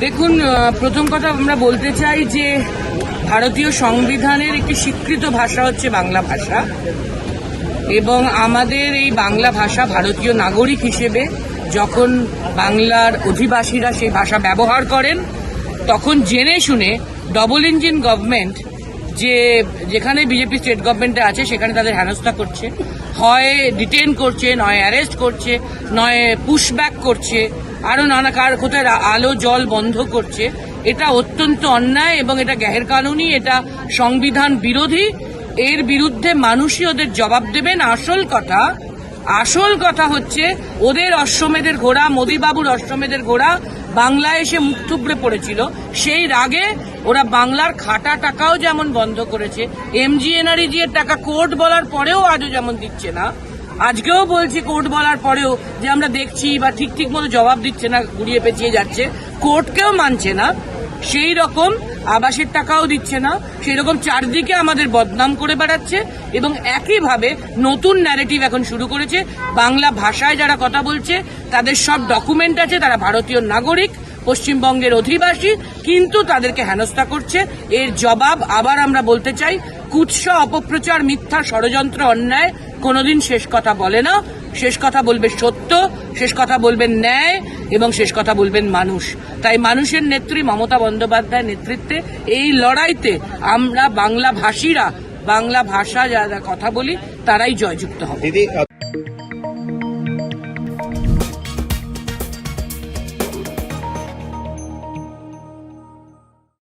দেখুন, প্রথম কথা আমরা বলতে চাই যে ভারতীয় সংবিধানের একটি স্বীকৃত ভাষা হচ্ছে বাংলা ভাষা, এবং আমাদের এই বাংলা ভাষা ভারতীয় নাগরিক হিসেবে যখন বাংলার অধিবাসীরা সেই ভাষা ব্যবহার করেন তখন জেনে শুনে ডবল ইঞ্জিন গভর্নমেন্ট যেখানে বিজেপি স্টেট গভর্নমেন্টে আছে সেখানে তাদের হেনস্থা করছে, হয় ডিটেন করছে, নয় অ্যারেস্ট করছে, নয় পুশব্যাক করছে, আরো নানা কোথায় আলো জল বন্ধ করছে। এটা অত্যন্ত অন্যায় এবং এটা গ্যাহের কানুনি, এটা সংবিধান বিরোধী। এর বিরুদ্ধে মানুষই ওদের জবাব দেবেন। আসল কথা হচ্ছে ওদের অশ্বমেধের ঘোড়া, মোদীবাবুর অশ্বমেধের ঘোড়া বাংলায় এসে মুখ থুবড়ে পড়েছিল। সেই রাগে ওরা বাংলার খাটা টাকাও যেমন বন্ধ করেছে, এমজিএনআরইজি এর টাকা কোর্ট বলার পরেও আজও যেমন দিচ্ছে না, আজকেও বলছি কোর্ট বলার পরেও যে আমরা দেখছি বা ঠিক মতো জবাব দিচ্ছে না, ঘুরিয়ে পেঁচিয়ে যাচ্ছে, কোর্টকেও মানছে না, সেই রকম আবাসের টাকাও দিচ্ছে না, সেই রকম চারদিকে আমাদের বদনাম করে বেড়াচ্ছে। এবং একইভাবে নতুন ন্যারেটিভ এখন শুরু করেছে। বাংলা ভাষায় যারা কথা বলছে তাদের সব ডকুমেন্ট আছে, তারা ভারতীয় নাগরিক, পশ্চিমবঙ্গের অধিবাসী, কিন্তু তাদেরকে হেনস্থা করছে। এর জবাব আবার আমরা বলতে চাই, কুৎসা, অপপ্রচার, মিথ্যা, ষড়যন্ত্র, অন্যায় কোনোদিন শেষ কথা বলে না। শেষ কথা বলবে সত্য, শেষ কথা বলবেন ন্যায়, এবং শেষ কথা বলবেন মানুষ। তাই মানুষের নেত্রী মমতা বন্দ্যোপাধ্যায়ের নেতৃত্বে এই লড়াইতে আমরা বাংলা ভাষীরা, বাংলা ভাষা যারা কথা বলি তারাই জয়যুক্ত হবে।